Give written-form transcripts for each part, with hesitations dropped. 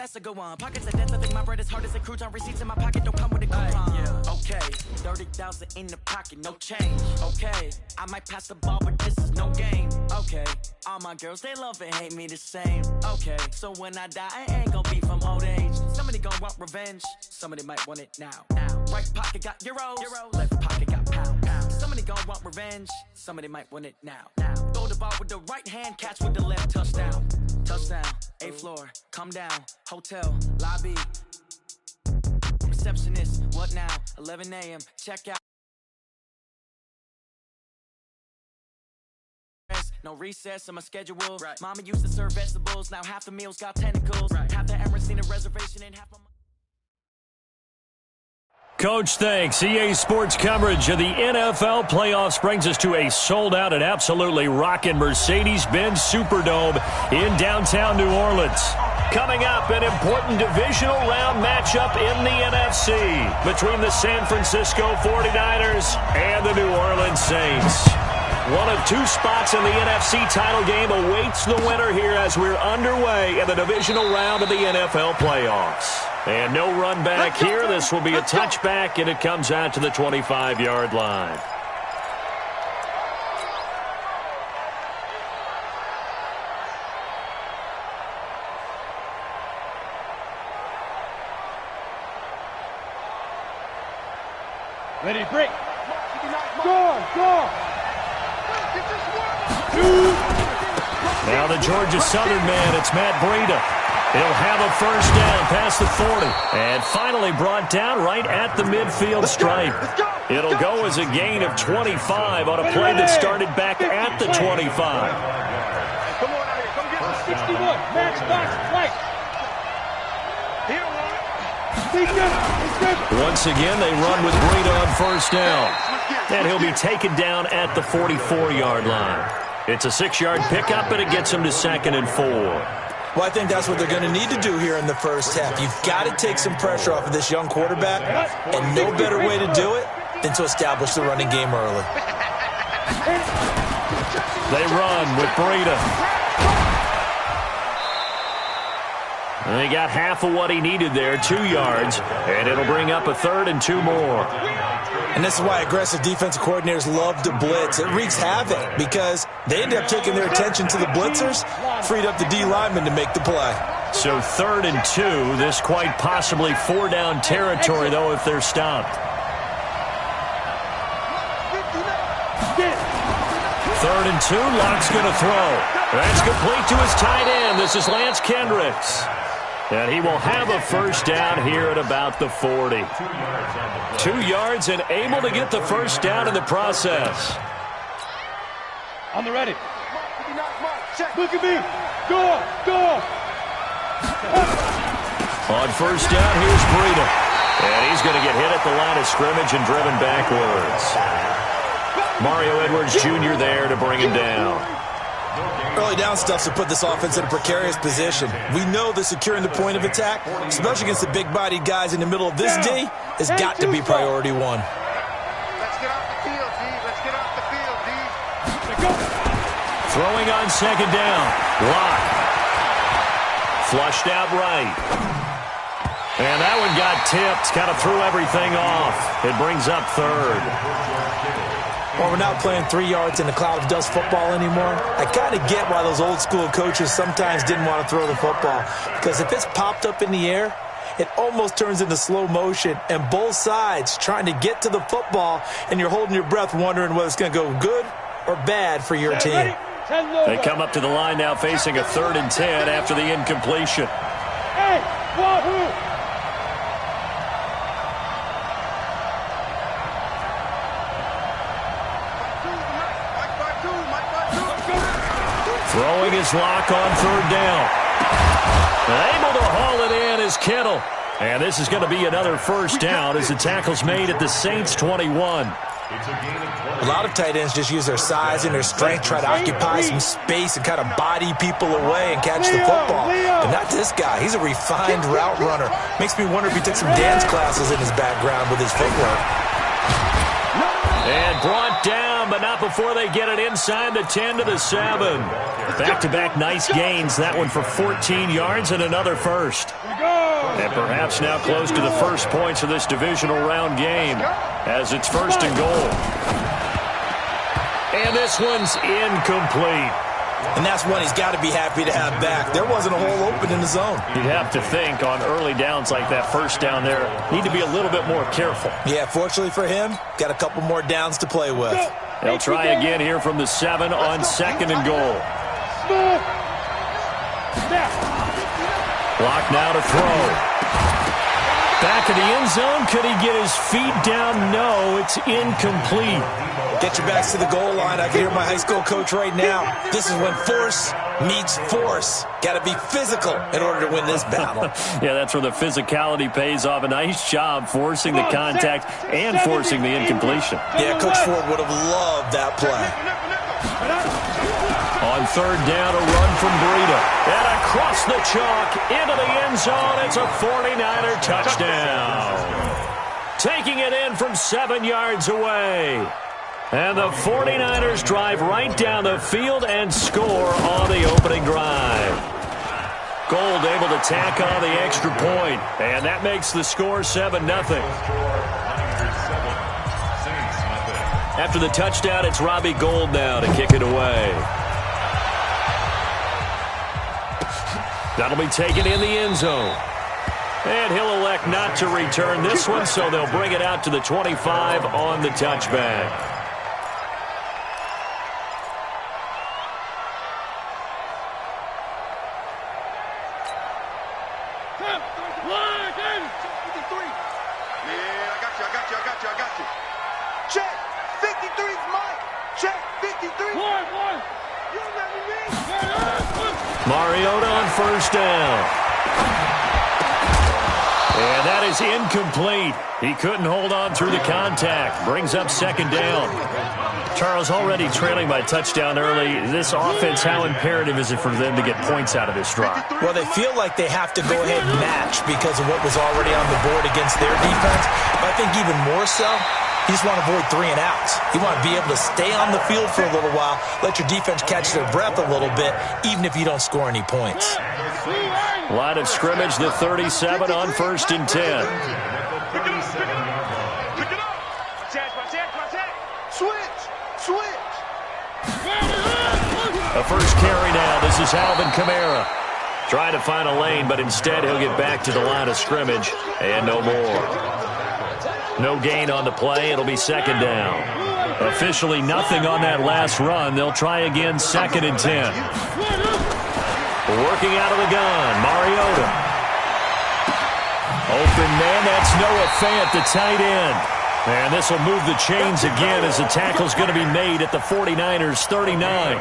has to go on. Pockets are dense, I think my bread is hard as a crouton. Receipts in my pocket don't come with a coupon. Yeah, okay. 30,000 in the pocket, no change. Okay, I might pass the ball, but this is no game. Okay, all my girls, they love and hate me the same. Okay, so when I die, I ain't gonna be from old age. Somebody gonna want revenge, somebody might want it now. Right pocket got euros, left pocket got pounds. Somebody gonna want revenge, somebody might want it now. Throw the ball with the right hand, catch with the left, touchdown. Touchdown, 8th floor, come down, hotel, lobby. Receptionist, what now? 11 a.m., check out. No recess on my schedule. Right. Mama used to serve vegetables, now half the meals got tentacles. Right. Half the Emirates need a reservation and half of my... Coach, thanks. EA Sports coverage of the NFL playoffs brings us to a sold-out and absolutely rocking Mercedes-Benz Superdome in downtown New Orleans. Coming up, an important divisional round matchup in the NFC between the San Francisco 49ers and the New Orleans Saints. One of two spots in the NFC title game awaits the winner here as we're underway in the divisional round of the NFL playoffs. And no run back here. This will be a touchback, and it comes out to the 25-yard line. Ready, break. Go. Now the Georgia Southern man, it's Matt Breida. He'll have a first down past the 40. And finally brought down right at the midfield stripe. It'll go as a gain of 25 on a play that started back at the 25. Come on out here. Come get us. 61. Max box. Right. Here, once again, they run with Breida on first down. And he'll be taken down at the 44-yard line. It's a 6-yard pickup, and it gets him to 2nd and 4. Well, I think that's what they're going to need to do here in the first half. You've got to take some pressure off of this young quarterback, and no better way to do it than to establish the running game early. They run with Breida. And he got half of what he needed there, 2 yards, and it'll bring up a 3rd and 2 more. And this is why aggressive defensive coordinators love to blitz. It wreaks havoc because they end up taking their attention to the blitzers, freed up the D lineman to make the play. So 3rd and 2, this quite possibly 4-down territory, though, if they're stopped. 3rd and 2, Locke's going to throw. That's complete to his tight end. This is Lance Kendricks. And he will have a first down here at about the 40. 2 yards and able to get the first down in the process. On the ready. Look at me. Go. On first down, here's Breida. And he's going to get hit at the line of scrimmage and driven backwards. Mario Edwards Jr. there to bring him down. Early down stuffs have put this offense in a precarious position. We know that securing the point of attack, especially against the big-bodied guys in the middle of this D, has got to be priority one. Let's get off the field, D. Let's get off the field, D. Throwing on 2nd down. Locke. Flushed out right. And that one got tipped. Kind of threw everything off. It brings up 3rd. Well, we're not playing 3 yards in a cloud of dust football anymore. I kind of get why those old school coaches sometimes didn't want to throw the football. Because if it's popped up in the air, it almost turns into slow motion. And both sides trying to get to the football, and you're holding your breath wondering whether it's going to go good or bad for your team. They come up to the line now facing a 3rd and 10 after the incompletion. Hey, wahoo! Throwing his Locke on 3rd down. Able to haul it in is Kittle. And this is going to be another first down as the tackle's made at the Saints' 21. A lot of tight ends just use their size and their strength, try to occupy some space and kind of body people away and catch the football. But not this guy. He's a refined route runner. Makes me wonder if he took some dance classes in his background with his footwork. And brought down, but not before they get it inside the 10 to the 7. Back-to-back nice gains. That one for 14 yards and another first. And perhaps now close to the first points of this divisional round game as it's 1st and goal. And this one's incomplete. And that's one he's got to be happy to have back. There wasn't a hole open in the zone. You'd have to think on early downs like that, first down there, need to be a little bit more careful. Yeah, fortunately for him, got a couple more downs to play with. They'll try again here from the 7 on 2nd and goal. Block now to throw. Back of the end zone. Could he get his feet down? No, it's incomplete. Get your backs to the goal line. I can hear my high school coach right now. This is when force meets force. Got to be physical in order to win this battle. Yeah, that's where the physicality pays off. A nice job forcing the contact and forcing the incompletion. Yeah, Coach Ford would have loved that play. On 3rd down, a run from Breida. And across the chalk into the end zone. It's a 49er touchdown. Taking it in from 7 yards away. And the 49ers drive right down the field and score on the opening drive. Gold able to tack on the extra point. And that makes the score 7-0. After the touchdown, it's Robbie Gould now to kick it away. That'll be taken in the end zone. And he'll elect not to return this one, so they'll bring it out to the 25 on the touchback. Mariota on 1st down. And that is incomplete. He couldn't hold on through the contact. Brings up 2nd down. Charles, already trailing by touchdown early. This offense, how imperative is it for them to get points out of this drive? Well, they feel like they have to go ahead and match because of what was already on the board against their defense. But I think even more so, you just want to avoid 3 and outs. You want to be able to stay on the field for a little while, let your defense catch their breath a little bit, even if you don't score any points. Line of scrimmage, the 37 on 1st and 10. A first carry now. This is Alvin Kamara. Trying to find a lane, but instead he'll get back to the line of scrimmage. And no more. No gain on the play. It'll be 2nd down. Officially nothing on that last run. They'll try again 2nd and 10. Working out of the gun, Mariota. Open man, that's Noah Fant, the tight end. And this will move the chains again as the tackle's going to be made at the 49ers' 39.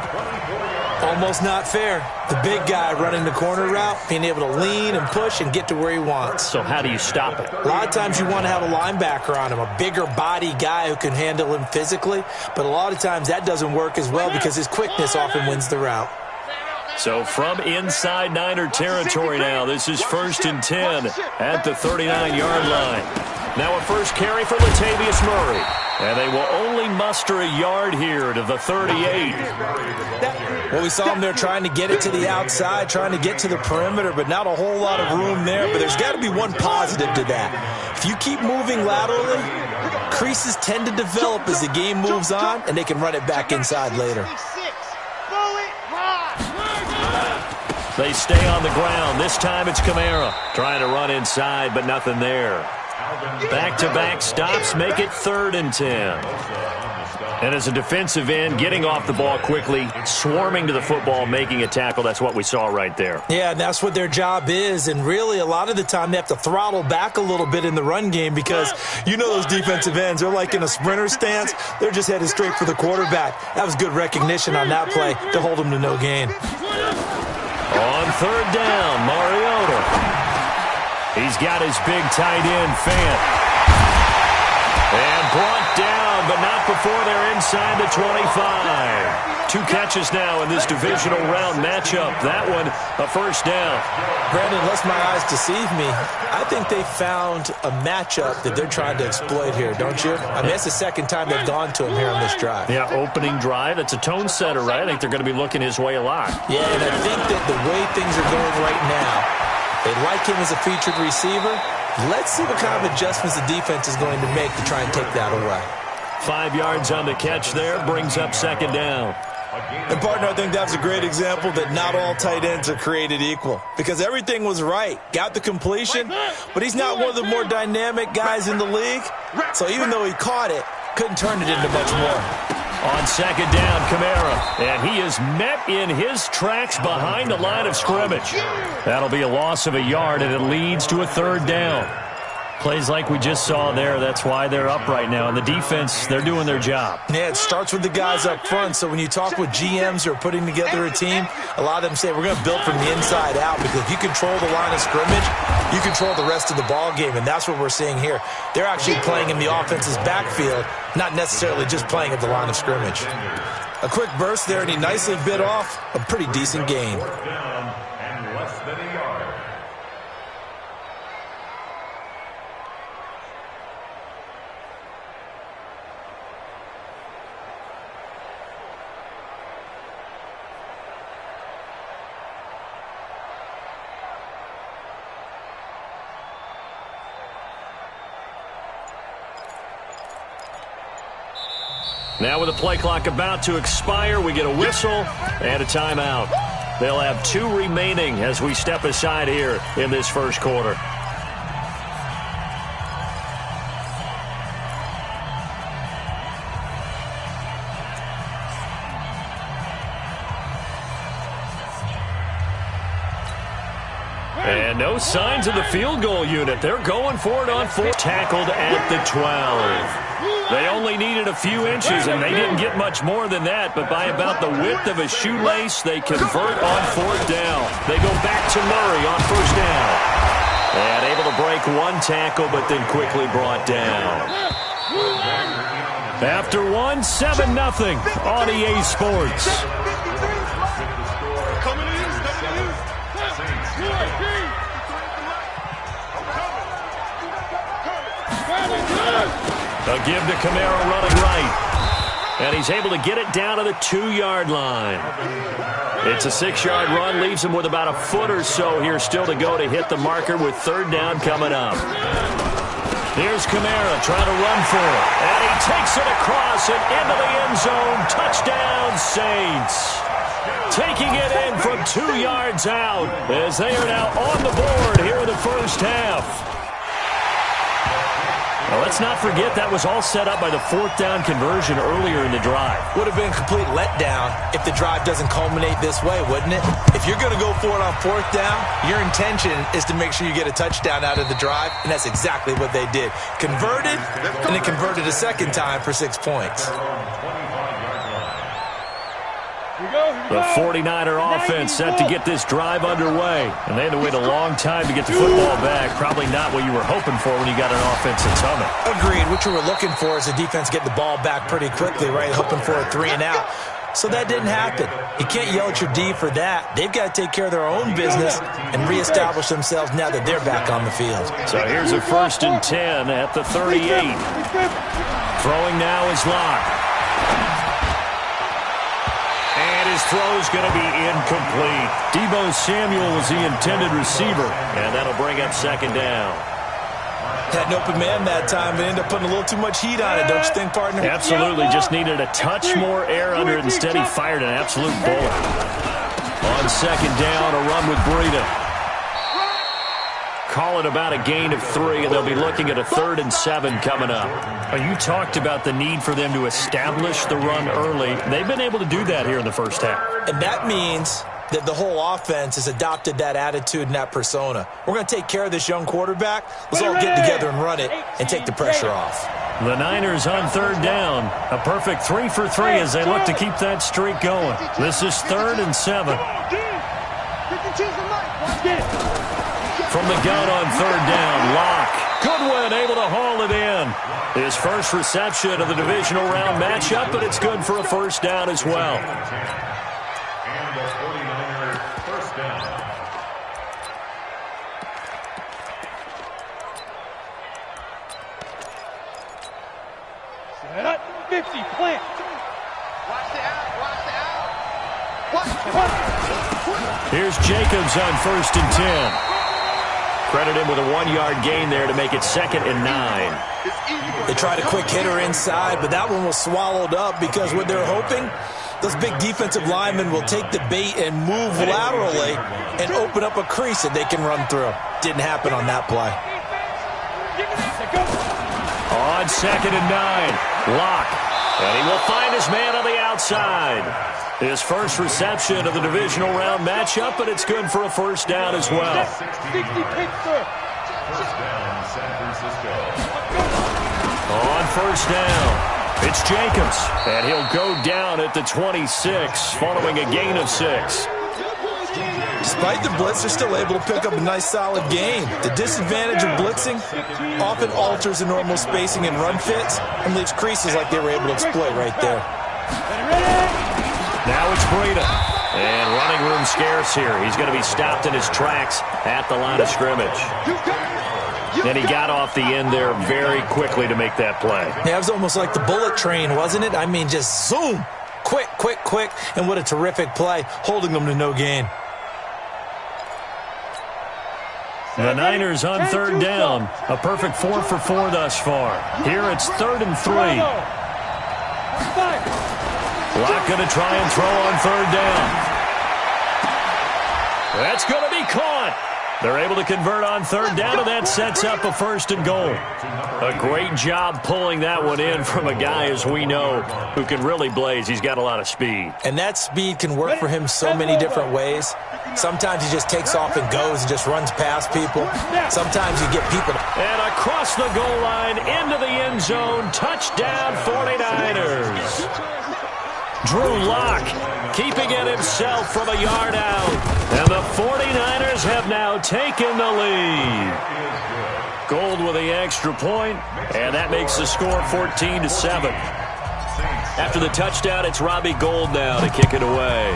Almost not fair. The big guy running the corner route, being able to lean and push and get to where he wants. So how do you stop it? A lot of times you want to have a linebacker on him, a bigger body guy who can handle him physically. But a lot of times that doesn't work as well because his quickness often wins the route. So from inside Niner territory now, this is 1st and 10 at the 39-yard line. Now a first carry for Latavius Murray. And they will only muster a yard here to the 38. Well, we saw him there trying to get it to the outside, trying to get to the perimeter, but not a whole lot of room there. But there's got to be one positive to that. If you keep moving laterally, creases tend to develop as the game moves on, and they can run it back inside later. They stay on the ground. This time it's Kamara trying to run inside, but nothing there. Back-to-back stops make it 3rd and 10. And as a defensive end, getting off the ball quickly, swarming to the football, making a tackle, that's what we saw right there. Yeah, and that's what their job is. And really, a lot of the time, they have to throttle back a little bit in the run game because you know those defensive ends, they're like in a sprinter stance. They're just headed straight for the quarterback. That was good recognition on that play to hold them to no gain. On 3rd down, Mariota. He's got his big tight end, Fant. And brought down but not before they're inside the 25. 2 catches now in this divisional round matchup. That one, a first down. Brandon, unless my eyes deceive me, I think they found a matchup that they're trying to exploit here, don't you? I mean, it's the second time they've gone to him here on this drive. Yeah, opening drive. It's a tone setter, right? I think they're going to be looking his way a lot. Yeah, and I think that the way things are going right now, they like him as a featured receiver. Let's see what kind of adjustments the defense is going to make to try and take that away. 5 yards on the catch there, brings up second down. And, partner, I think that's a great example that not all tight ends are created equal, because everything was right. Got the completion, but he's not one of the more dynamic guys in the league. So even though he caught it, couldn't turn it into much more. On second down, Kamara, and he is met in his tracks behind the line of scrimmage. That'll be a loss of a yard, and it leads to a third down. Plays like we just saw there, that's why they're up right now. And the defense, they're doing their job. Yeah, it starts with the guys up front. So when you talk with GMs who are putting together a team, a lot of them say we're going to build from the inside out, because if you control the line of scrimmage, you control the rest of the ball game, and that's what we're seeing here. They're actually playing in the offense's backfield, not necessarily just playing at the line of scrimmage. A quick burst there, and he nicely bit off a pretty decent gain. Now with the play clock about to expire, we get a whistle and a timeout. They'll have 2 remaining as we step aside here in this first quarter. And no signs of the field goal unit. They're going for it on 4. Tackled at the 12. They only needed a few inches, and they didn't get much more than that, but by about the width of a shoelace, they convert on 4th down. They go back to Murray on 1st down. And able to break 1 tackle, but then quickly brought down. After 1, 7-0 on EA Sports. A give to Kamara running right. And he's able to get it down to the 2-yard line. It's a 6-yard run, leaves him with about a foot or so here still to go to hit the marker with 3rd down coming up. Here's Kamara trying to run for it. And he takes it across and into the end zone. Touchdown, Saints. Taking it in from 2 yards out as they are now on the board here in the first half. Now, let's not forget that was all set up by the 4th down conversion earlier in the drive. Would have been a complete letdown if the drive doesn't culminate this way, wouldn't it? If you're going to go for it on 4th down, your intention is to make sure you get a touchdown out of the drive, and that's exactly what they did. Converted, and then converted a second time for 6 points. The 49er offense set to get this drive underway. And they had to wait a long time to get the football back. Probably not what you were hoping for when you got an offense that's humming. Agreed. What you were looking for is the defense get the ball back pretty quickly, right? Hoping for a 3 and out. So that didn't happen. You can't yell at your D for that. They've got to take care of their own business and reestablish themselves now that they're back on the field. So here's a 1st and 10 at the 38. Throwing now is Locke. His throw is going to be incomplete. Deebo Samuel was the intended receiver, and that'll bring up 2nd down. Had an open man that time, but ended up putting a little too much heat on it, don't you think, partner? Absolutely. Just needed a touch more air under it. Instead, he fired an absolute bullet. On 2nd down, a run with Breida. Call it about a gain of 3, and they'll be looking at a 3rd and 7 coming up. You talked about the need for them to establish the run early. They've been able to do that here in the first half. And that means that the whole offense has adopted that attitude and that persona. We're going to take care of this young quarterback. Let's all get together and run it and take the pressure off. The Niners on 3rd down. A perfect 3 for 3 as they look to keep that streak going. This is 3rd and 7. From the gun on 3rd down, Locke Goodwin able to haul it in. His first reception of the divisional round matchup, but it's good for a first down as well. And the 49ers first down. Set up, 50, plant. Watch the out, watch the out. Here's Jacobs on 1st and 10. Credit him with a 1-yard gain there to make it 2nd and 9. They tried a quick hitter inside, but that one was swallowed up because what they're hoping, those big defensive linemen will take the bait and move laterally and open up a crease that they can run through. Didn't happen on that play. On 2nd and 9, Locke. And he will find his man on the outside. His first reception of the divisional round matchup, but it's good for a first down as well. 60 pick, sir. First down, San Francisco. On 1st down, it's Jacobs. And he'll go down at the 26, following a gain of 6. Despite the blitz, they're still able to pick up a nice, solid gain. The disadvantage of blitzing often alters the normal spacing and run fits and leaves creases like they were able to exploit right there. Now it's Breida. And running room scarce here. He's going to be stopped in his tracks at the line of scrimmage. And he got off the end there very quickly to make that play. Yeah, it was almost like the bullet train, wasn't it? I mean, just zoom. Quick, quick, quick. And what a terrific play, holding them to no gain. The Niners on 3rd down. A perfect 4 for 4 thus far. Here it's 3rd and 3. Locke going to try and throw on 3rd down. That's going to be caught. They're able to convert on 3rd down, and that sets up a 1st and goal. A great job pulling that one in from a guy, as we know, who can really blaze. He's got a lot of speed. And that speed can work for him so many different ways. Sometimes he just takes off and goes and just runs past people. Sometimes you get people. And across the goal line, into the end zone, touchdown 49ers. Drew Locke keeping it himself from a yard out. And the 49ers have now taken the lead. Gold with the extra point, and that makes the score 14-7. After the touchdown, it's Robbie Gould now to kick it away.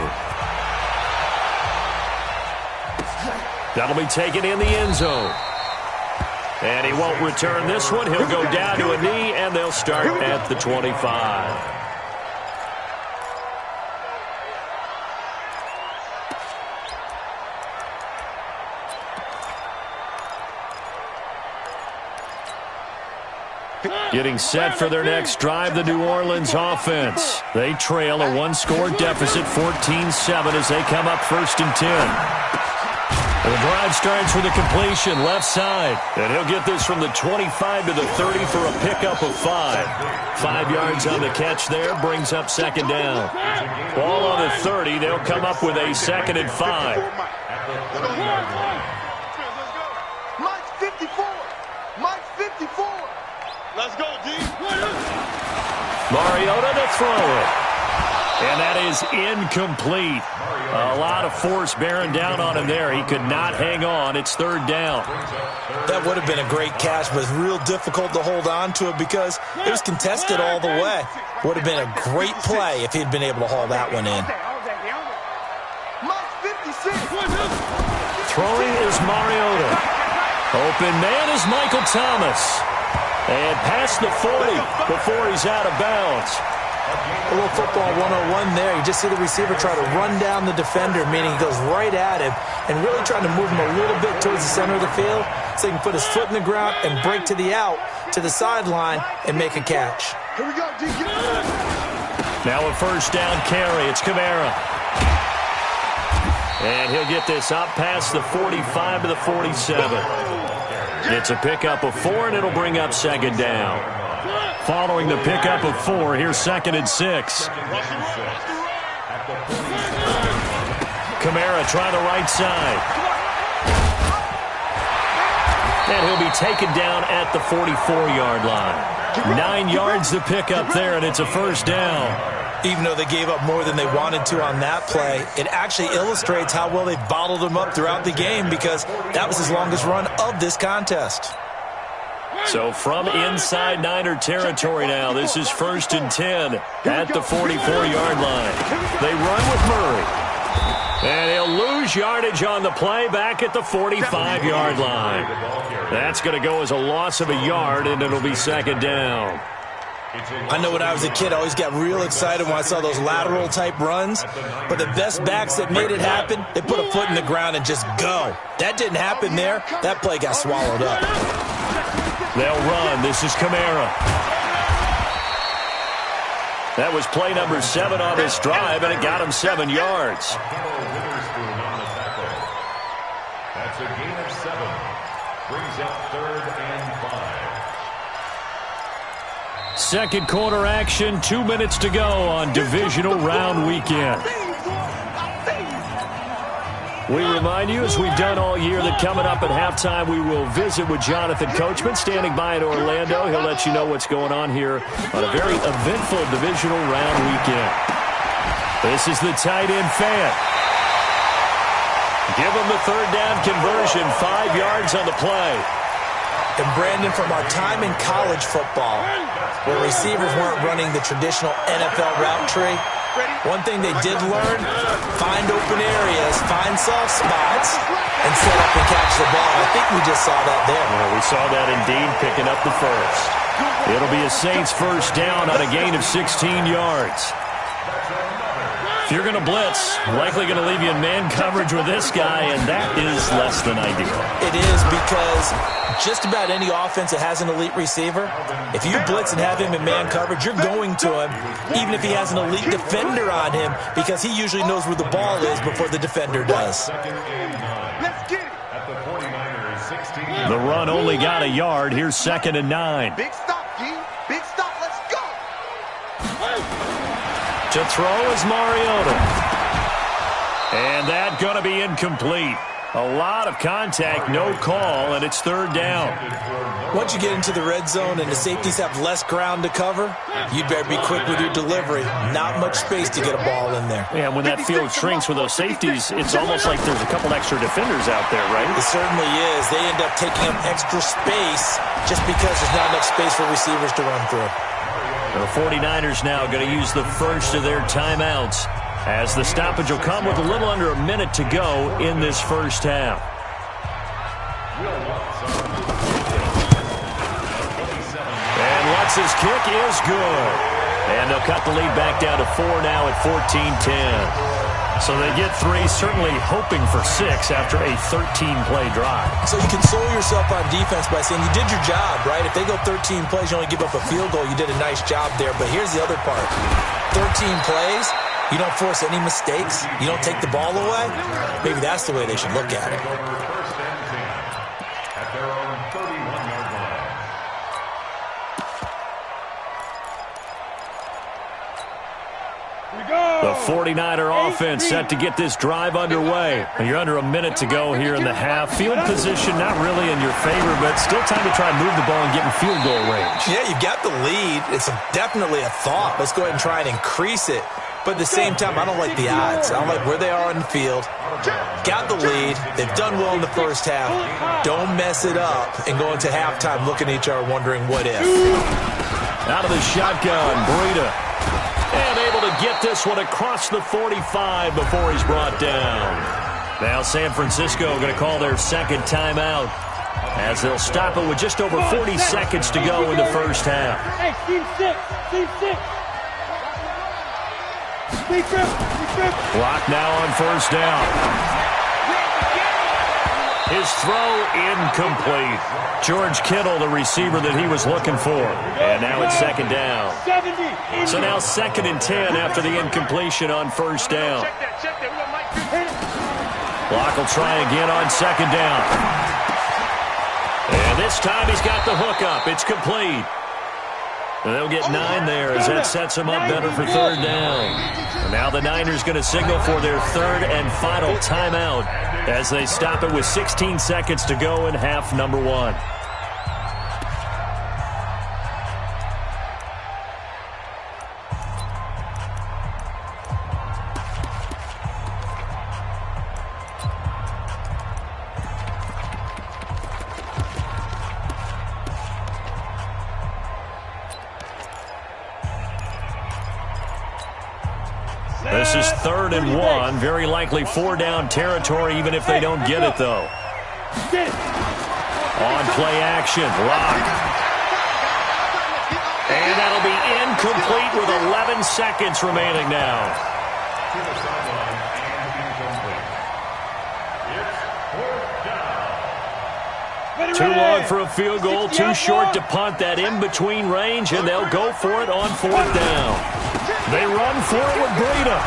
That'll be taken in the end zone. And he won't return this one. He'll go down to a knee, and they'll start at the 25. Getting set for their next drive, the New Orleans offense. They trail a 1-score deficit, 14-7, as they come up 1st and 10. The drive starts with a completion, left side. And he'll get this from the 25 to the 30 for a pickup of 5. 5 yards on the catch there, brings up 2nd down. Ball on the 30, they'll come up with a 2nd and 5. Mike's 54. Mike's 54. Let's go, D. Mariota to throw it. And that is incomplete. A lot of force bearing down on him there. He could not hang on. It's 3rd down. That would have been a great catch, but it's real difficult to hold on to it because it was contested all the way. Would have been a great play if he'd been able to haul that one in. Mike's 56. Throwing is Mariota. Open man is Michael Thomas. And past the 40 before he's out of bounds. A little football 101 there. You just see the receiver try to run down the defender, meaning he goes right at him and really trying to move him a little bit towards the center of the field so he can put his foot in the ground and break to the out, to the sideline, and make a catch. Here we go, D. Now a 1st down carry. It's Kamara. And he'll get this up past the 45 to the 47. It's a pickup of 4, and it'll bring up 2nd down. Following the pickup of 4, here's 2nd and 6. Kamara trying the right side. And he'll be taken down at the 44-yard line. 9 yards to pick up there, and it's a 1st down. Even though they gave up more than they wanted to on that play, it actually illustrates how well they've bottled him up throughout the game because that was his longest run of this contest. So from inside Niner territory now, this is 1st and 10 at the 44-yard line. They run with Murray. And he'll lose yardage on the play back at the 45-yard line. That's going to go as a loss of a yard, and it'll be 2nd down. I know when I was a kid, I always got real excited when I saw those lateral-type runs. But the best backs that made it happen, they put a foot in the ground and just go. That didn't happen there. That play got swallowed up. They'll run. This is Kamara. That was play number 7 on this drive, and it got him 7 yards. That's a gain of 7. Brings up 3rd and 5. Second quarter action, 2 minutes to go on divisional round weekend. We remind you, as we've done all year, that coming up at halftime, we will visit with Jonathan Coachman, standing by in Orlando. He'll let you know what's going on here on a very eventful divisional round weekend. This is the tight end fan. Give him the 3rd down conversion, 5 yards on the play. And Brandon, from our time in college football, where receivers weren't running the traditional NFL route tree, one thing they did learn, find open areas, find soft spots, and set up and catch the ball. I think we just saw that there. Yeah, we saw that indeed, picking up the first. It'll be a Saints 1st down on a gain of 16 yards. If you're going to blitz, likely going to leave you in man coverage with this guy, and that is less than ideal. It is, because just about any offense that has an elite receiver, if you blitz and have him in man coverage, you're going to him, even if he has an elite defender on him, because he usually knows where the ball is before the defender does. The run only got a yard. Here's 2nd and 9. Big stop, G. Big stop. Let's go. To throw is Mariota. And that going to be incomplete. A lot of contact, no call, and it's 3rd down. Once you get into the red zone and the safeties have less ground to cover, you'd better be quick with your delivery. Not much space to get a ball in there. Yeah, when that field shrinks with those safeties, it's almost like there's a couple extra defenders out there, right? It certainly is. They end up taking up extra space just because there's not enough space for receivers to run through. The 49ers now going to use the first of their timeouts, as the stoppage will come with a little under a minute to go in this first half. And Lutz's kick is good. And they'll cut the lead back down to 4 now at 14-10. So they get 3, certainly hoping for 6 after a 13-play drive. So you console yourself on defense by saying you did your job, right? If they go 13 plays, you only give up a field goal, you did a nice job there. But here's the other part. 13 plays, you don't force any mistakes, you don't take the ball away. Maybe that's the way they should look at it. At their own 31-yard line. The 49er offense set to get this drive underway. You're under a minute to go here in the half. Field position not really in your favor, but still time to try and move the ball and get in field goal range. Yeah, you've got the lead. It's definitely a thought. Let's go ahead and try and increase it. But at the same time, I don't like the odds. I don't like where they are on the field. Got the lead. They've done well in the first half. Don't mess it up and go into halftime looking at each other wondering what if. Out of the shotgun, Breida. And able to get this one across the 45 before he's brought down. Now San Francisco going to call their 2nd timeout, as they'll stop it with just over 40 seconds to go in the first half. Hey, team 6. Team 6. Clock now on 1st down. His throw incomplete. George Kittle, the receiver that he was looking for. And now it's 2nd down. So now 2nd and 10 after the incompletion on 1st down. Block will try again on 2nd down. And this time he's got the hook up. It's complete. And they'll get 9 there as that sets them up better for 3rd down. And now the Niners going to signal for their 3rd and final timeout as they stop it with 16 seconds to go in half number 1. This is 3rd and 1. Very likely 4-down territory, even if they don't get it, though. On play action. Lock. And that'll be incomplete with 11 seconds remaining now. Too long for a field goal, too short to punt. That in-between range, and they'll go for it on 4th down. They run for it with Breida.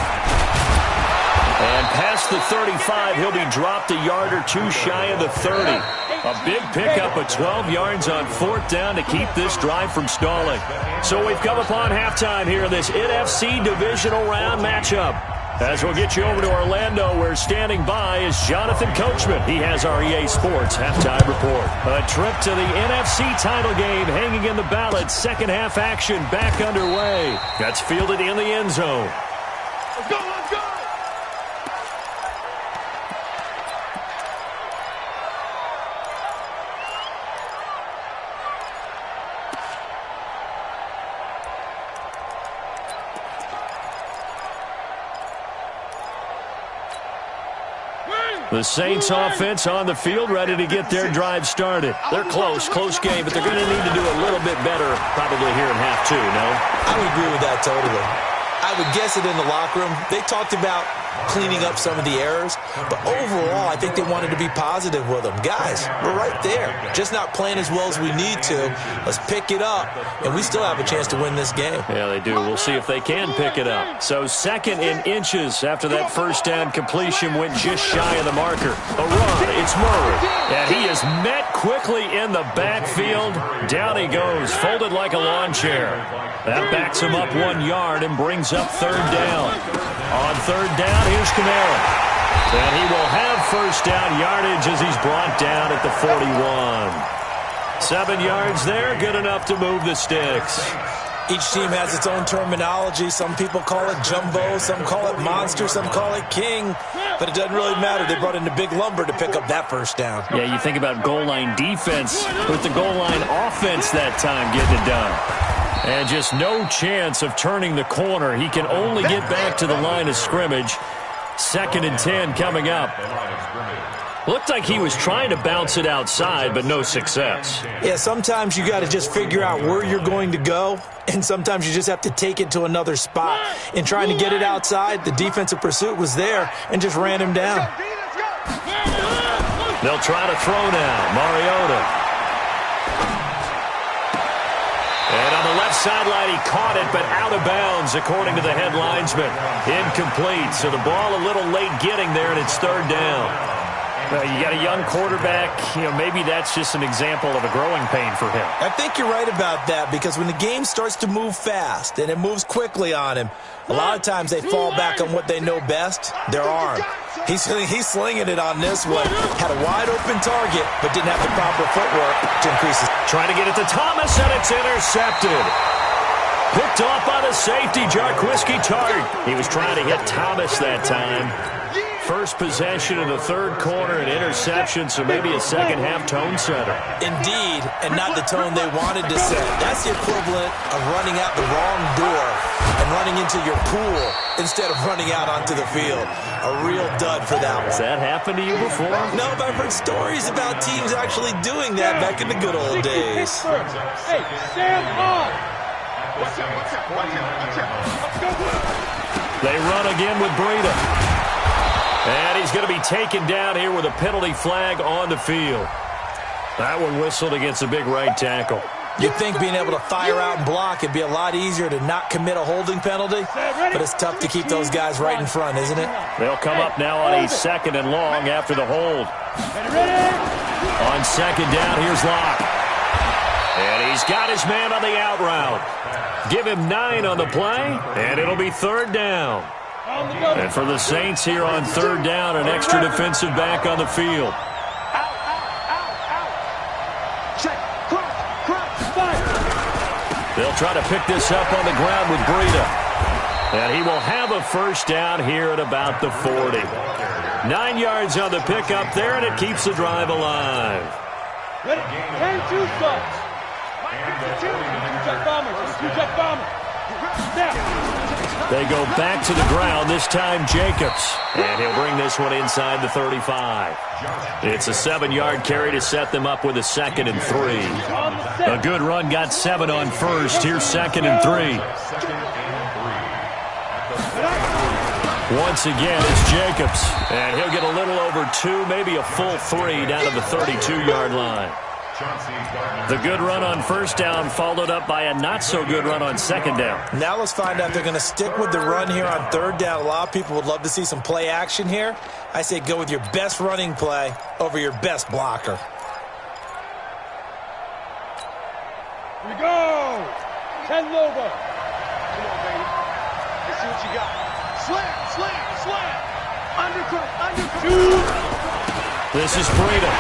And past the 35, he'll be dropped a yard or two shy of the 30. A big pickup of 12 yards on 4th down to keep this drive from stalling. So we've come upon halftime here in this NFC divisional round matchup. As we'll get you over to Orlando, where standing by is Jonathan Coachman. He has our EA Sports halftime report. A trip to the NFC title game hanging in the balance. Second half action back underway. That's fielded in the end zone. Let's go, let's go! The Saints offense on the field, ready to get their drive started. They're close game, but they're going to need to do a little bit better probably here in half 2, no? I would agree with that totally. I would guess it in the locker room. They talked about cleaning up some of the errors, but overall, I think they wanted to be positive with them. Guys, we're right there. Just not playing as well as we need to. Let's pick it up, and we still have a chance to win this game. Yeah, they do. We'll see if they can pick it up. So 2nd in inches after that first down completion went just shy of the marker. A run, it's Murray. And he is met quickly in the backfield. Down he goes, folded like a lawn chair. That backs him up 1 yard and brings up 3rd down. On 3rd down, here's Kamara. And he will have first down yardage as he's brought down at the 41. 7 yards there, good enough to move the sticks. Each team has its own terminology. Some people call it jumbo, some call it monster, some call it king. But it doesn't really matter. They brought in the big lumber to pick up that first down. Yeah, you think about goal line defense with the goal line offense that time getting it done. And just no chance of turning the corner. He can only get back to the line of scrimmage. 2nd and 10 coming up. Looked like he was trying to bounce it outside, but no success. Yeah, sometimes you got to just figure out where you're going to go, and sometimes you just have to take it to another spot. In trying to get it outside, the defensive pursuit was there and just ran him down. They'll try to throw now. Mariota. And on the left sideline, he caught it, but out of bounds, according to the head linesman. Incomplete, so the ball a little late getting there, and it's 3rd down. You got a young quarterback, maybe that's just an example of a growing pain for him. I think you're right about that, because when the game starts to move fast and it moves quickly on him, a lot of times they fall back on what they know best, their arm. He's slinging it on this one. Had a wide-open target, but didn't have the proper footwork to increase his... Trying to get it to Thomas, and it's intercepted. Picked off by the safety, Jarquiski Tart. He was trying to hit Thomas that time. First possession in the 3rd quarter, an interception, so maybe a second-half tone setter. Indeed, and not the tone they wanted to set. That's the equivalent of running out the wrong door and running into your pool instead of running out onto the field. A real dud for that one. Has that happened to you before? No, but I've heard stories about teams actually doing that back in the good old days. Hey, stand on! They run again with Breida. And he's going to be taken down here with a penalty flag on the field. That one whistled against a big right tackle. You'd think being able to fire out and block, it'd be a lot easier to not commit a holding penalty, but it's tough to keep those guys right in front, isn't it? They'll come up now on a 2nd and long after the hold. On 2nd down, here's Locke. And he's got his man on the out route. Give him 9 on the play, and it'll be 3rd down. And for the Saints here on 3rd down, an extra defensive back on the field. They'll try to pick this up on the ground with Breida. And he will have a first down here at about the 40. 9 yards on the pickup there, and it keeps the drive alive. Ready? 10-2 subs. Two-check bombers. Two-check bombers. Now. They go back to the ground, this time Jacobs. And he'll bring this one inside the 35. It's a 7-yard carry to set them up with a 2nd and 3. A good run got 7 on first. Here's 2nd and 3. Once again, it's Jacobs. And he'll get a little over 2, maybe a full 3 down to the 32-yard line. The good run on first down followed up by a not-so-good run on second down. Now let's find out if they're going to stick with the run here on third down. A lot of people would love to see some play action here. I say go with your best running play over your best blocker. Here we go. 10 logo. Come on, baby. Let's see what you got. Slam, slam, slam. Undercut. This is Breida.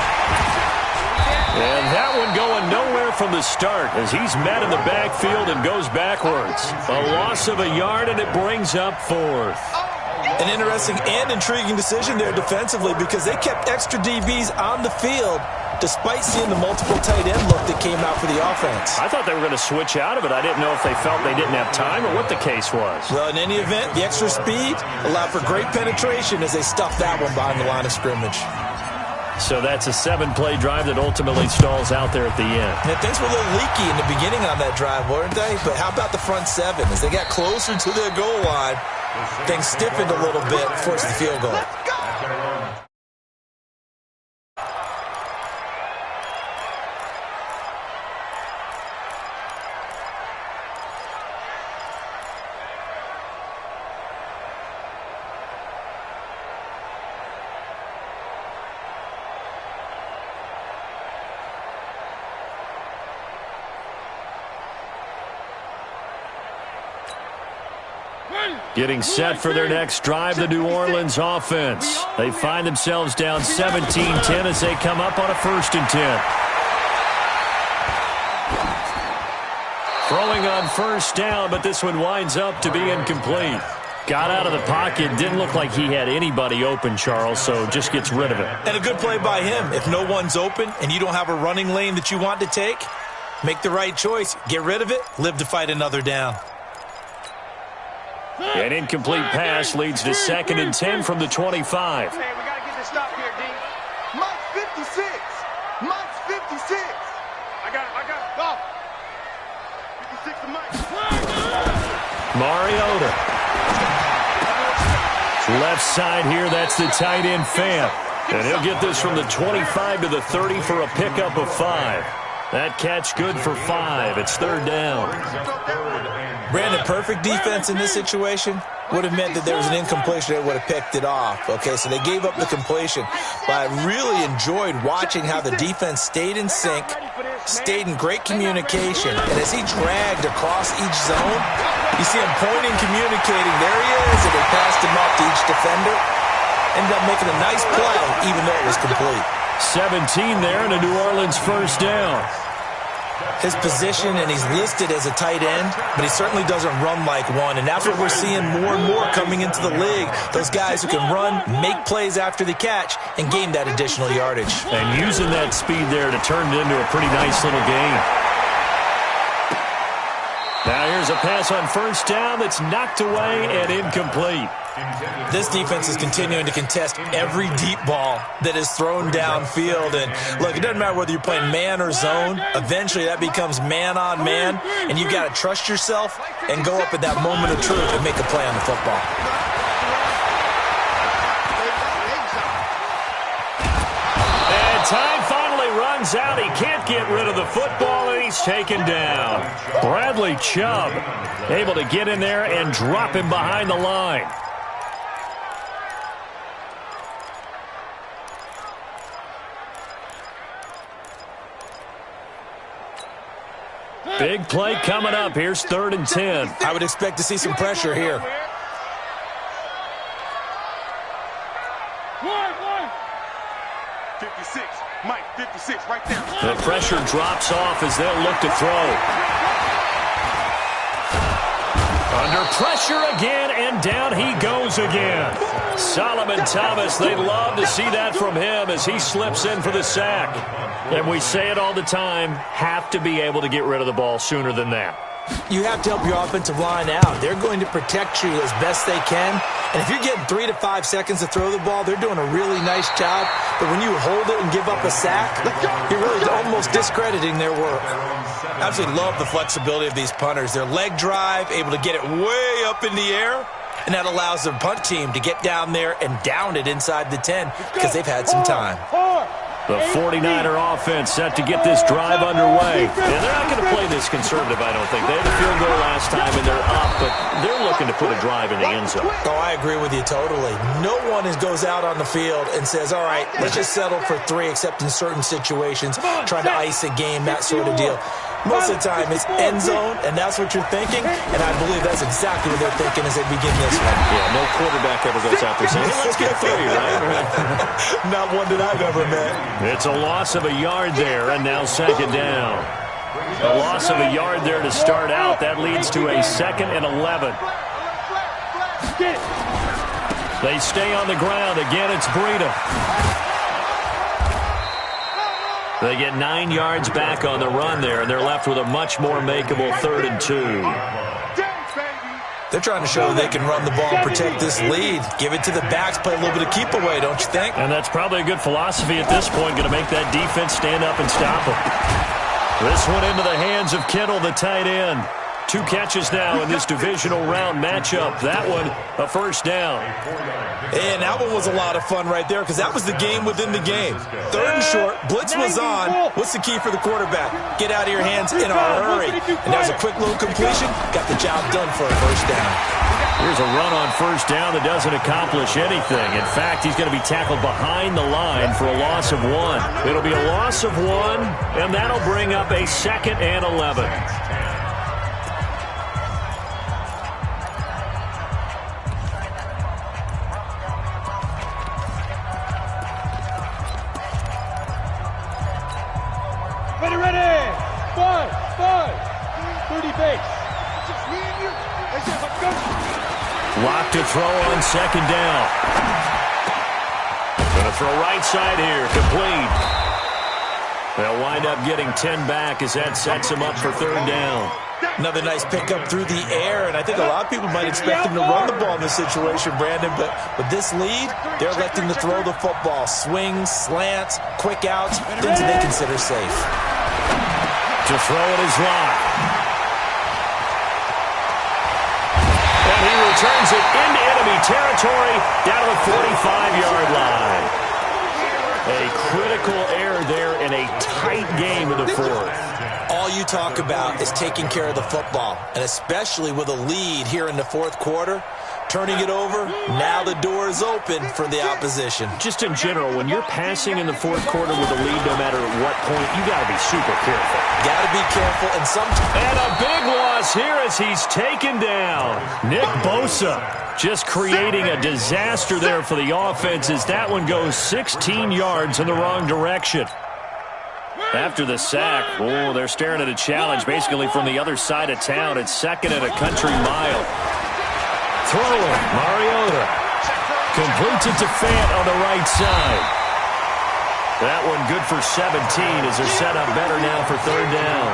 And that one going nowhere from the start as he's met in the backfield and goes backwards. A loss of a yard, and it brings up 4th. An interesting and intriguing decision there defensively because they kept extra DBs on the field despite seeing the multiple tight end look that came out for the offense. I thought they were going to switch out of it. I didn't know if they felt they didn't have time or what the case was. Well, in any event, the extra speed allowed for great penetration as they stuffed that one behind the line of scrimmage. So that's a 7-play drive that ultimately stalls out there at the end. And things were a little leaky in the beginning on that drive, weren't they? But how about the front 7? As they got closer to their goal line, things stiffened a little bit, forced the field goal. Getting set for their next drive, the New Orleans offense. They find themselves down 17-10 as they come up on a 1st and 10. Throwing on first down, but this one winds up to be incomplete. Got out of the pocket, didn't look like he had anybody open, Charles, so just gets rid of it. And a good play by him. If no one's open and you don't have a running lane that you want to take, make the right choice. Get rid of it, live to fight another down. An incomplete pass leads to 2nd and 10 from the 25. Hey, we got to get this stop here, D. Mike's 56. Mike's 56. I got it. Go. 56 to Mike. Mariota. Left side here, that's the tight end Fant. And he'll get this from the 25 to the 30 for a pickup of 5. That catch good for 5. It's 3rd down. Brandon, perfect defense in this situation would have meant that there was an incompletion that would have picked it off. Okay, so they gave up the completion. But I really enjoyed watching how the defense stayed in sync, stayed in great communication. And as he dragged across each zone, you see him pointing, communicating. There he is, and they passed him up to each defender. Ended up making a nice play, even though it was complete. 17 there and a New Orleans 1st down. His position, and he's listed as a tight end, but he certainly doesn't run like one, and that's what we're seeing more and more coming into the league. Those guys who can run, make plays after the catch, and gain that additional yardage. And using that speed there to turn it into a pretty nice little game. Now here's a pass on first down that's knocked away and incomplete. This defense is continuing to contest every deep ball that is thrown downfield. And look, it doesn't matter whether you're playing man or zone. Eventually that becomes man on man, and you've got to trust yourself and go up at that moment of truth and make a play on the football. And time finally runs out. He can't get rid of the football, and he's taken down. Bradley Chubb able to get in there and drop him behind the line. Big play coming up. Here's 3rd and 10. I would expect to see some pressure here. One. 56. Mike, 56, right there. The pressure drops off as they'll look to throw. Under pressure again, and down he goes again. Solomon Thomas, they'd love to see that from him as he slips in for the sack. And we say it all the time, have to be able to get rid of the ball sooner than that. You have to help your offensive line out. They're going to protect you as best they can. And if you're getting 3 to 5 seconds to throw the ball, they're doing a really nice job. But when you hold it and give up a sack, you're really almost discrediting their work. I absolutely love the flexibility of these punters. Their leg drive, able to get it way up in the air, and that allows their punt team to get down there and down it inside the 10 because they've had some time. The 49er offense set to get this drive underway. And they're not going to play this conservative, I don't think. They had a field goal last time, and they're up, but they're looking to put a drive in the end zone. Oh, I agree with you totally. No one goes out on the field and says, all right, let's just settle for 3, except in certain situations, trying to ice a game, that sort of deal. Most of the time, it's end zone, and that's what you're thinking, and I believe that's exactly what they're thinking as they begin this one. Yeah, no quarterback ever goes out there saying, hey, let's get 3, right? Not one that I've ever met. It's a loss of a yard there, and now second down. A loss of a yard there to start out. That leads to a 2nd and 11. They stay on the ground. Again, it's Breida. They get 9 yards back on the run there, and they're left with a much more makeable 3rd and 2. They're trying to show they can run the ball, protect this lead. Give it to the backs, play a little bit of keep away, don't you think? And that's probably a good philosophy at this point, going to make that defense stand up and stop them. This one into the hands of Kittle, the tight end. 2 catches now in this divisional round matchup. That one, a first down. And that one was a lot of fun right there because that was the game within the game. 3rd and short, blitz was on. What's the key for the quarterback? Get out of your hands in a hurry. And that was a quick little completion. Got the job done for a first down. Here's a run on first down that doesn't accomplish anything. In fact, he's going to be tackled behind the line for a loss of 1. It'll be a loss of 1, and that'll bring up a 2nd and 11. Ready! 5, 30 base. Just me and you. Lock to throw on second down. Going to throw right side here, complete. They'll wind up getting 10 back as that sets them up for 3rd down. Another nice pickup through the air, and I think a lot of people might expect them to run the ball in this situation, Brandon, but with this lead, they're electing to throw the football. Swings, slants, quick outs, things that they consider safe. To throw it is Locke. And he returns it into enemy territory down to the 45-yard line. A critical error there in a tight game in the 4th. All you talk about is taking care of the football, and especially with a lead here in the 4th quarter. Turning it over, now the door is open for the opposition. Just in general, when you're passing in the 4th quarter with a lead, no matter at what point, you got to be super careful. Got to be careful, and sometimes... And a big loss here as he's taken down. Nick Bosa just creating a disaster there for the offense as that one goes 16 yards in the wrong direction. After the sack, oh, they're staring at a challenge basically from the other side of town. It's 2nd and a country mile. Throwing, Mariota completes it to Fant on the right side. That one good for 17 as they're set up better now for 3rd down.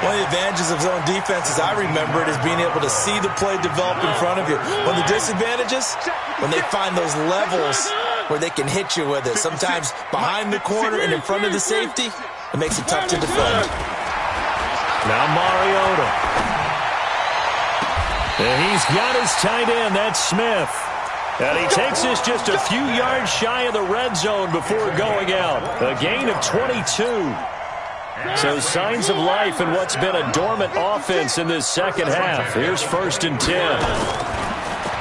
One of the advantages of zone defense, as I remember it, is being able to see the play develop in front of you. One of the disadvantages, when they find those levels where they can hit you with it. Sometimes behind the corner and in front of the safety, it makes it tough to defend. Now Mariota. And he's got his tight end, that's Smith. And he takes this just a few yards shy of the red zone before going out. A gain of 22. So signs of life in what's been a dormant offense in this second half. Here's 1st and 10.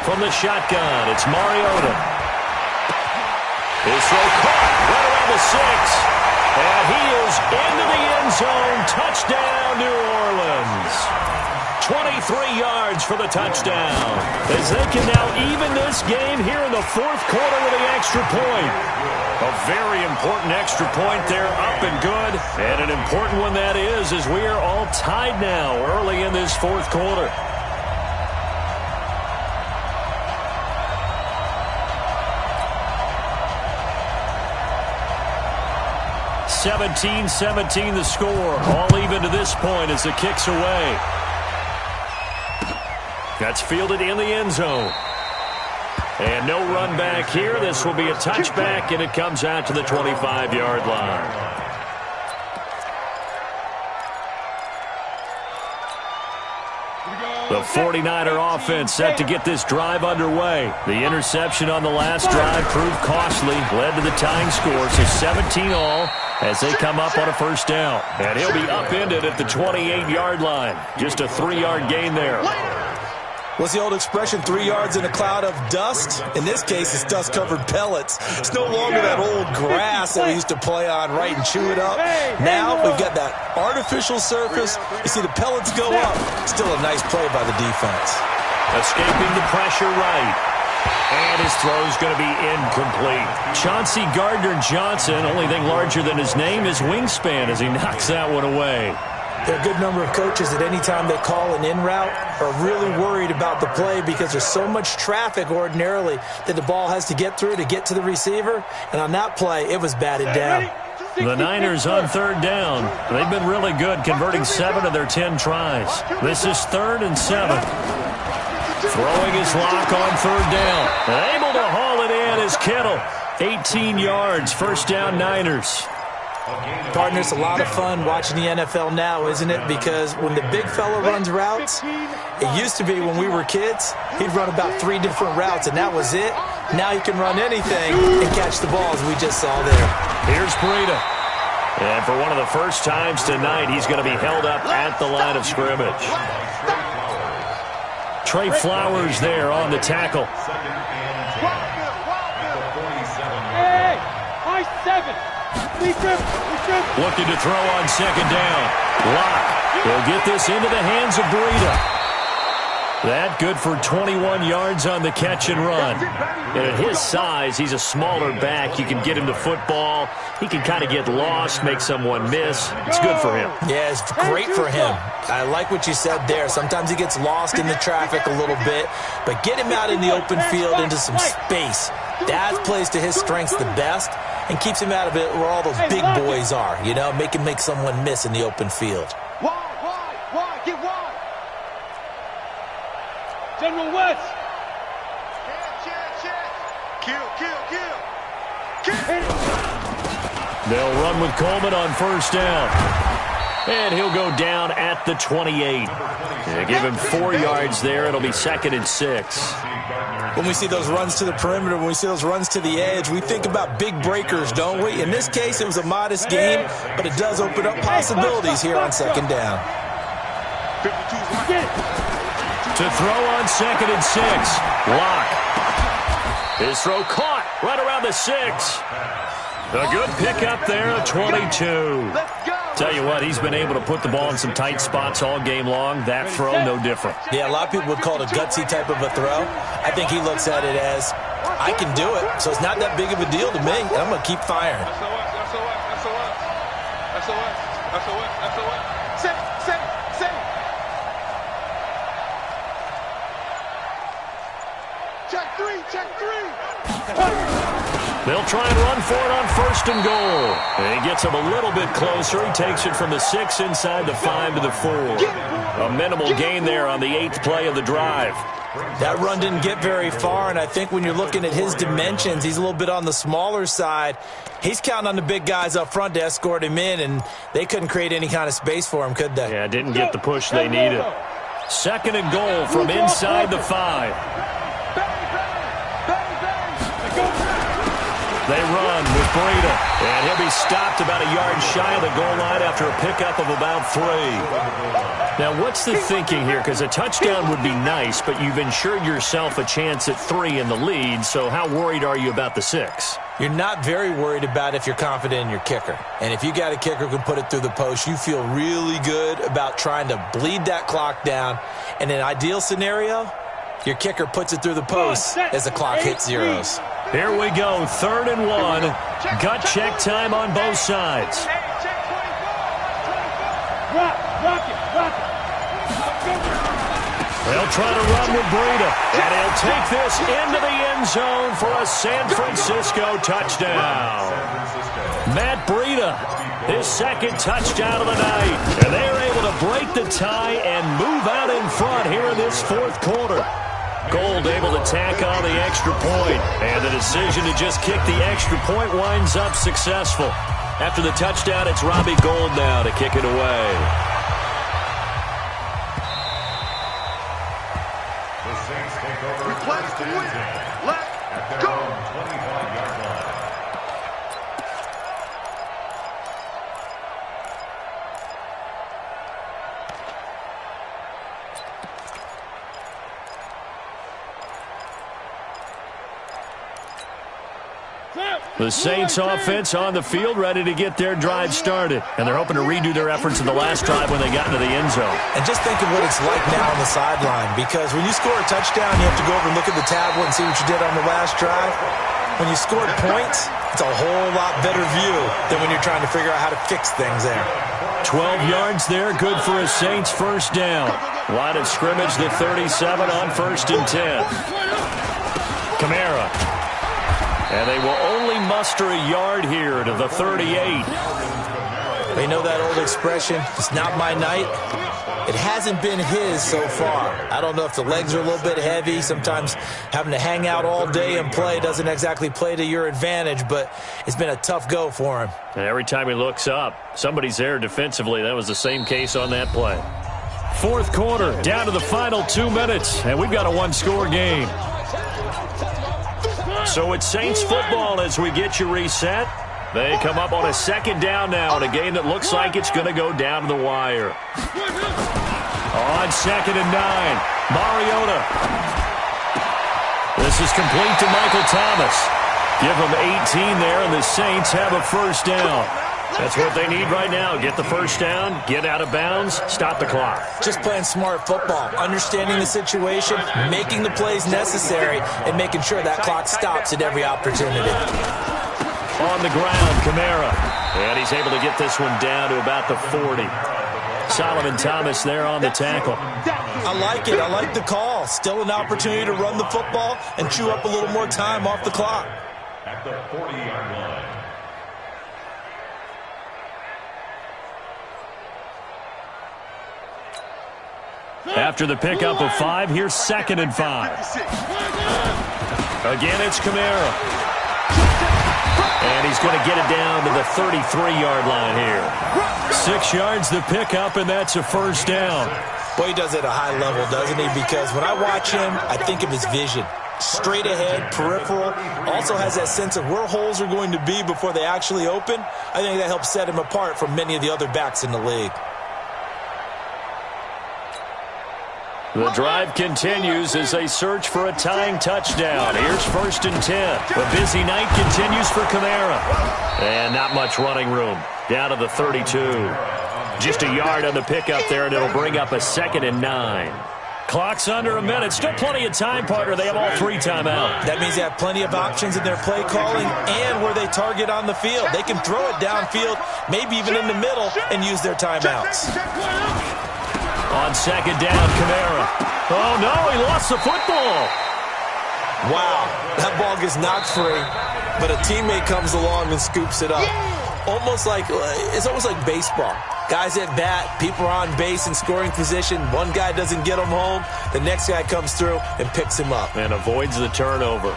From the shotgun, it's Mariota. His throw caught right around the 6. And he is into the end zone. Touchdown, New Orleans. 23 yards for the touchdown. As they can now even this game here in the 4th quarter with the extra point. A very important extra point there, up and good. And an important one that is, as we are all tied now early in this 4th quarter. (17-17) the score. All even to this point as the kick's away. That's fielded in the end zone. And no run back here. This will be a touchback, and it comes out to the 25-yard line. The 49er offense set to get this drive underway. The interception on the last drive proved costly, led to the tying score, so 17 all as they come up on a first down. And he'll be upended at the 28-yard line. Just a 3-yard gain there. What's the old expression, 3 yards in a cloud of dust? In this case, it's dust-covered pellets. It's no longer that old grass that we used to play on, right, and chew it up. Now we've got that artificial surface. You see the pellets go up. Still a nice play by the defense. Escaping the pressure right. And his throw's going to be incomplete. Chauncey Gardner-Johnson, only thing larger than his name is wingspan as he knocks that one away. There are a good number of coaches that any time they call an in route are really worried about the play because there's so much traffic ordinarily that the ball has to get through to get to the receiver. And on that play, it was batted down. The Niners on third down. They've been really good, converting 7 of their 10 tries. This is 3rd and 7. Throwing his lock on third down. And able to haul it in is Kittle. 18 yards, first down Niners. Partner, it's a lot of fun watching the NFL now, isn't it? Because when the big fella runs routes, it used to be when we were kids, he'd run about 3 different routes, and that was it. Now he can run anything and catch the ball, as we just saw there. Here's Breida. And for one of the first times tonight, he's going to be held up at the line of scrimmage. Trey Flowers there on the tackle. Hey, high 7. Looking to throw on second down. Lock. He'll get this into the hands of Breida. That good for 21 yards on the catch and run. And at his size, he's a smaller back. You can get him to football. He can kind of get lost, make someone miss. It's good for him. Yeah, it's great for him. I like what you said there. Sometimes he gets lost in the traffic a little bit, but get him out in the open field into some space. That plays to his strengths the best and keeps him out of it where all those big boys are, you know, make him make someone miss in the open field. Wide, get wide. General West. Kill. They'll run with Coleman on first down. And he'll go down at the 28. They give him 4 yards there. It'll be 2nd and 6. When we see those runs to the perimeter, when we see those runs to the edge, we think about big breakers, don't we? In this case, it was a modest game, but it does open up possibilities here on second down. To throw on 2nd and 6. Lock. His throw caught right around the 6. A good pickup there, a 22. Tell you what, he's been able to put the ball in some tight spots all game long. That throw, no different. Yeah, a lot of people would call it a gutsy type of a throw. I think he looks at it as, I can do it, so it's not that big of a deal to me, and I'm going to keep firing. Check three. They'll try and run for it on 1st and goal. And he gets him a little bit closer. He takes it from the 6 inside the 5 to the 4. A minimal gain there on the 8th play of the drive. That run didn't get very far, and I think when you're looking at his dimensions, he's a little bit on the smaller side. He's counting on the big guys up front to escort him in, and they couldn't create any kind of space for him, could they? Yeah, didn't get the push they needed. 2nd and goal from inside the 5. They run with Breida, and he'll be stopped about a yard shy of the goal line after a pickup of about 3. Now, what's the thinking here? Because a touchdown would be nice, but you've ensured yourself a chance at 3 in the lead, so how worried are you about the 6? You're not very worried about if you're confident in your kicker. And if you got a kicker who can put it through the post, you feel really good about trying to bleed that clock down. In an ideal scenario, your kicker puts it through the post as the clock hits zeros. Here we go, 3rd and 1. Gut check time on both sides. Rock it. They'll try to run with Breida, and he'll take this into the end zone for a San Francisco touchdown. Matt Breida, his 2nd touchdown of the night, and they're able to to break the tie and move out in front here in this fourth quarter. Gold able to tack on the extra point, and the decision to just kick the extra point winds up successful. After the touchdown, it's Robbie Gould now to kick it away. The Saints take over. Request to win. Let's go. 25-yard line. The Saints offense on the field, ready to get their drive started. And they're hoping to redo their efforts in the last drive when they got into the end zone. And just think of what it's like now on the sideline, because when you score a touchdown, you have to go over and look at the tablet and see what you did on the last drive. When you scored points, it's a whole lot better view than when you're trying to figure out how to fix things there. 12 yards there, good for a Saints first down. Line of scrimmage, the 37 on 1st and 10. Kamara. And they will only muster a yard here to the 38. They know that old expression, it's not my night. It hasn't been his so far. I don't know if the legs are a little bit heavy. Sometimes having to hang out all day and play doesn't exactly play to your advantage, but it's been a tough go for him. And every time he looks up, somebody's there defensively. That was the same case on that play. Fourth quarter, down to the final 2 minutes, and we've got a one-score game. So it's Saints football as we get you reset. They come up on a second down now in a game that looks like it's going to go down to the wire. On 2nd and 9, Mariota. This is complete to Michael Thomas. Give them 18 there, and the Saints have a first down. That's what they need right now. Get the first down, get out of bounds, stop the clock. Just playing smart football, understanding the situation, making the plays necessary, and making sure that clock stops at every opportunity. On the ground, Kamara. And he's able to get this one down to about the 40. Solomon Thomas there on the tackle. I like it. I like the call. Still an opportunity to run the football and chew up a little more time off the clock. At the 40-yard line. After the pickup of 5, here's 2nd and 5. Again, it's Kamara. And he's going to get it down to the 33-yard line here. 6 yards the pickup, and that's a first down. Boy, he does it at a high level, doesn't he? Because when I watch him, I think of his vision. Straight ahead, peripheral, also has that sense of where holes are going to be before they actually open. I think that helps set him apart from many of the other backs in the league. The drive continues as they search for a tying touchdown. Here's 1st and 10. A busy night continues for Kamara. And not much running room. Down to the 32. Just a yard on the pickup there, and it'll bring up a 2nd and 9. Clock's under a minute. Still plenty of time, partner. They have all 3 timeouts. That means they have plenty of options in their play calling and where they target on the field. They can throw it downfield, maybe even in the middle, and use their timeouts. On 2nd down, Kamara. Oh, no, he lost the football. Wow, that ball gets knocked free, but a teammate comes along and scoops it up. It's almost like baseball. Guys at bat, people are on base in scoring position. One guy doesn't get him home. The next guy comes through and picks him up. And avoids the turnover.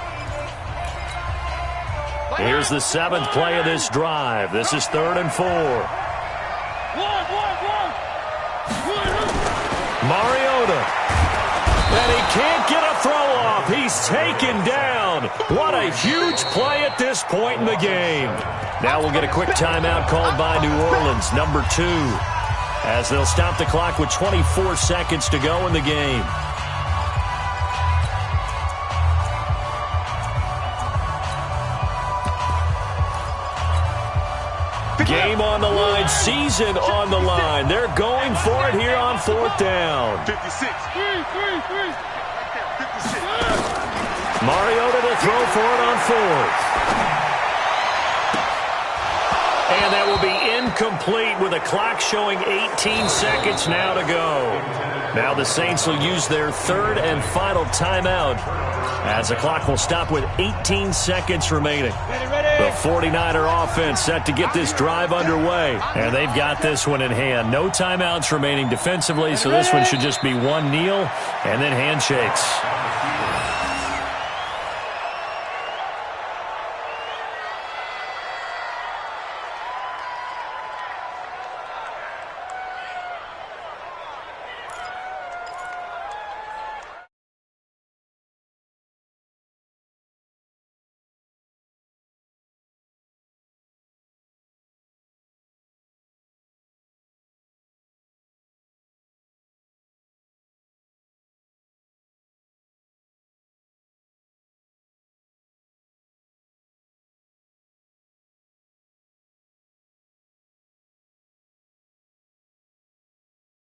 Here's the 7th play of this drive. This is 3rd and 4. Mariota. And he can't get a throw off. He's taken down. What a huge play at this point in the game. Now we'll get a quick timeout called by New Orleans, number 2, as they'll stop the clock with 24 seconds to go in the game. Game on the line, season on the line. They're going for it here on 4th down. 56. Mariota to throw for it on 4th. And that will be incomplete with a clock showing 18 seconds now to go. Now the Saints will use their third and final timeout as the clock will stop with 18 seconds remaining. The 49er offense set to get this drive underway, and they've got this one in hand. No timeouts remaining defensively, so this one should just be one kneel and then handshakes.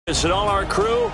And all our crew,